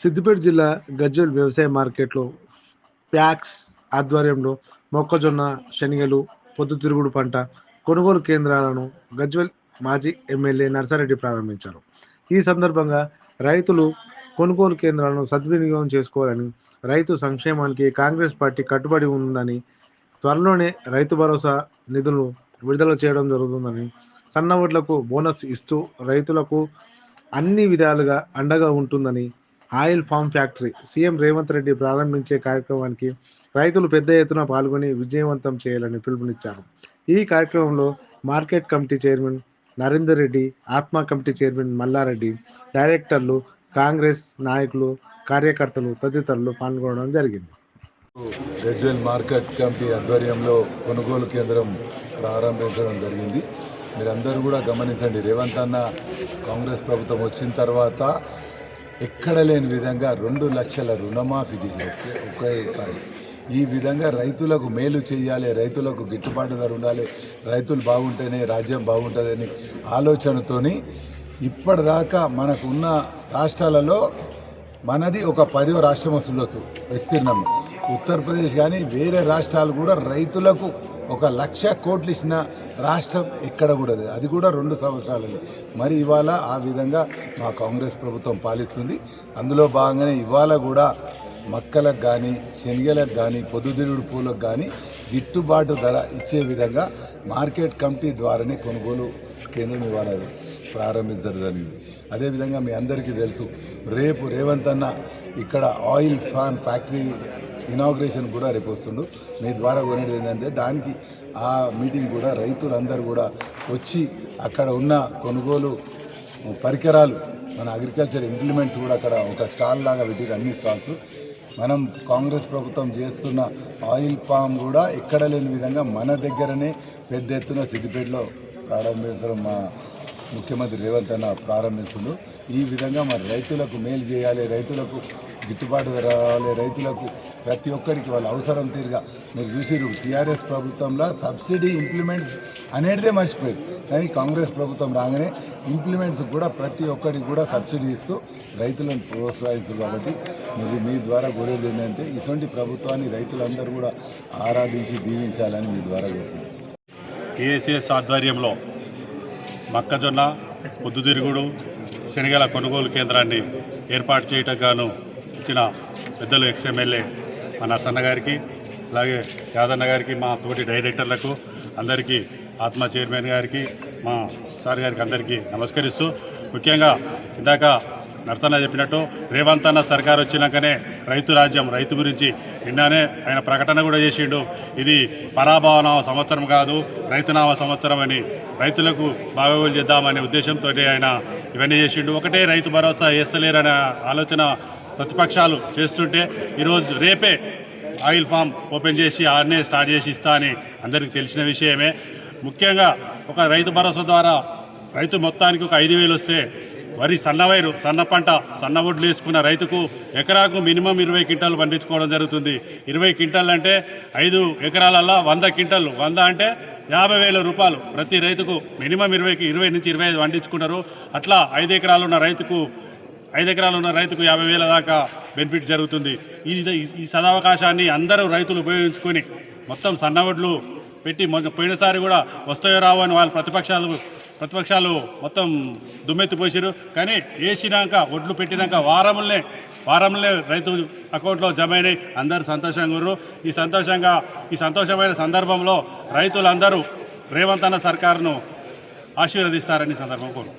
సిద్దిపేట జిల్లా గజ్వేల్ వ్యవసాయ మార్కెట్లో ప్యాక్స్ ఆధ్వర్యంలో మొక్కజొన్న, శనగలు, పొద్దుతిరుగుడు పంట కొనుగోలు కేంద్రాలను గజ్వేల్ మాజీ ఎమ్మెల్యే నర్సారెడ్డి ప్రారంభించారు. ఈ సందర్భంగా రైతులు కొనుగోలు కేంద్రాలను సద్వినియోగం చేసుకోవాలని, రైతు సంక్షేమానికి కాంగ్రెస్ పార్టీ కట్టుబడి ఉందని, త్వరలోనే రైతు భరోసా నిధులు విడుదల చేయడం జరుగుతుందని, సన్న వడ్లకు బోనస్ ఇస్తూ రైతులకు అన్ని విధాలుగా అండగా ఉంటుందని, oil palm factory CM Revanth Reddy ప్రారంభించే కార్యక్రమానికి రైతులు పెద్ద ఎత్తున పాల్గొని విజయవంతం చేయాలని పిలుపునిచ్చారు. ఈ కార్యక్రమంలో market committee chairman Narender Reddy, ఆత్మ కమిటీ చైర్మన్ మల్లారెడ్డి, డైరెక్టర్లు, కాంగ్రెస్ నాయకులు, కార్యకర్తలు తదితరులు పాల్గొనడం జరిగింది. గజ్వేల్ మార్కెట్ కమిటీ ఆధ్వర్యంలో కొనుగోలు కేంద్రం ప్రారంభించడం జరిగింది. మీరందరూ కూడా గమనించండి, రేవంత్ అన్న కాంగ్రెస్ ప్రభుత్వం వచ్చిన తర్వాత ఎక్కడ లేని విధంగా 2 లక్షల రుణమాఫీ చేశారు ఒకేసారి. ఈ విధంగా రైతులకు మేలు చేయాలి, రైతులకు గిట్టుబాటు ధర ఉండాలి, రైతులు బాగుంటేనే రాజ్యం బాగుంటుందని ఆలోచనతోని ఇప్పటిదాకా మనకున్న రాష్ట్రాలలో మనది ఒక 10వ రాష్ట్రం వస్తుండొచ్చు విస్తీర్ణం. ఉత్తరప్రదేశ్ కానీ వేరే రాష్ట్రాలు కూడా రైతులకు 1,00,000 కోట్లు ఇచ్చిన రాష్ట్రం ఎక్కడ కూడా లేదు. అది కూడా 2 సంవత్సరాలని. మరి ఇవాళ ఆ విధంగా మా కాంగ్రెస్ ప్రభుత్వం పాలిస్తుంది. అందులో భాగంగానే ఇవాళ కూడా మక్కలకు కానీ, శనగలకు కానీ, పొద్దుతిరుగుడు పూలకు కానీ గిట్టుబాటు ధర ఇచ్చే విధంగా మార్కెట్ కమిటీ ద్వారానే కొనుగోలు కేంద్రం ఇవాళ ప్రారంభించడం జరిగింది. అదేవిధంగా మీ అందరికీ తెలుసు, రేపు రేవంత్ అన్న ఇక్కడ ఆయిల్ ఫామ్ ఫ్యాక్టరీ ఇనాగ్రేషన్ కూడా రేపు వస్తుండు. మీ ద్వారా కొనేది ఏంటంటే దానికి ఆ మీటింగ్ కూడా రైతులందరూ కూడా వచ్చి అక్కడ ఉన్న కొనుగోలు పరికరాలు, మన అగ్రికల్చర్ ఇంప్లిమెంట్స్ కూడా అక్కడ ఒక స్టాల్ లాగా పెట్టి అన్ని స్టాల్స్ మనం కాంగ్రెస్ ప్రభుత్వం చేస్తున్న ఆయిల్ పామ్ కూడా ఎక్కడ లేని విధంగా మన దగ్గరనే పెద్ద ఎత్తున సిద్దిపేటలో ప్రారంభించడం మా ముఖ్యమంత్రి రేవంత్ అన్న ప్రారంభిస్తుండు. ఈ విధంగా మరి రైతులకు మేలు చేయాలి, రైతులకు గిట్టుబాటు రావాలి, రైతులకు ప్రతి ఒక్కరికి వాళ్ళ అవసరం తీరుగా. మీరు చూసిరు టీఆర్ఎస్ ప్రభుత్వంలో సబ్సిడీ ఇంప్లిమెంట్స్ అనేటిదే మర్చిపోయారు, కానీ కాంగ్రెస్ ప్రభుత్వం రాగానే ఇంప్లిమెంట్స్ కూడా ప్రతి ఒక్కరికి కూడా సబ్సిడీ ఇస్తూ రైతులను ప్రోత్సహిస్తారు. కాబట్టి మీరు మీ ద్వారా కోరేది ఏంటంటే ఇటువంటి ప్రభుత్వాన్ని రైతులందరూ కూడా ఆరాధించి దీవించాలని మీ ద్వారా కోరుకుంటున్నారు. ఏఎస్ఎస్ ఆధ్వర్యంలో మొక్కజొన్న, పొద్దుతిరుగుడు, శనగల కొనుగోలు కేంద్రాన్ని ఏర్పాటు చేయటం గాను ఇచ్చిన పెద్దలు ఎక్స్ఎమ్మెల్యే మా నర్సన్న గారికి, అలాగే యాదన్న గారికి, మా తోటి డైరెక్టర్లకు అందరికీ, ఆత్మ చైర్మన్ గారికి, మా సార్ గారికి అందరికీ నమస్కరిస్తూ, ముఖ్యంగా ఇందాక నర్సన్న చెప్పినట్టు రేవంత్ అన్న సర్కార్ వచ్చినాకనే రైతు రాజ్యం, రైతు గురించి నిన్ననే ఆయన ప్రకటన కూడా చేసిండు. ఇది పరాభవనామ సంవత్సరం కాదు, రైతునామ సంవత్సరం అని, రైతులకు బాగోగులు చేద్దామనే ఉద్దేశంతో ఆయన ఇవన్నీ చేసిండు. ఒకటే రైతు భరోసా వేస్తలేరనే ఆలోచన ప్రతిపక్షాలు చేస్తుంటే ఈరోజు రేపే ఆయిల్ ఫామ్ ఓపెన్ చేసి ఆడనే స్టార్ట్ చేసి ఇస్తా అని అందరికీ తెలిసిన విషయమే. ముఖ్యంగా ఒక రైతు భరోసా ద్వారా రైతు మొత్తానికి ఒక 5,000 వస్తే వరి సన్న పంట సన్న వడ్లు వేసుకున్న రైతుకు ఎకరాకు మినిమం 20 క్వింటాలు పండించుకోవడం జరుగుతుంది. 20 క్వింటాలు అంటే 5 ఎకరాలల్లో 100 క్వింటాలు, 100 అంటే 50,000 రూపాయలు ప్రతి రైతుకు మినిమం 20 నుంచి 25 పండించుకుంటారు. అట్లా 5 ఎకరాలు ఉన్న రైతుకు 50,000 దాకా బెనిఫిట్ జరుగుతుంది. ఈ సదవకాశాన్ని అందరూ రైతులు ఉపయోగించుకొని మొత్తం సన్నవడ్లు పెట్టి పోయినసారి కూడా వస్తాయో రావు అని వాళ్ళ ప్రతిపక్షాలు మొత్తం దుమ్మెత్తిపోసారు. కానీ వేసినాక ఒడ్లు పెట్టినాక వారంలో రైతు అకౌంట్లో జమ అయినాయి. అందరూ సంతోషంగా ఉన్నారు. ఈ సంతోషమైన సందర్భంలో రైతులందరూ రేవంత్ అన్న సర్కారును ఆశీర్వదిస్తారని సందర్భం కోరు.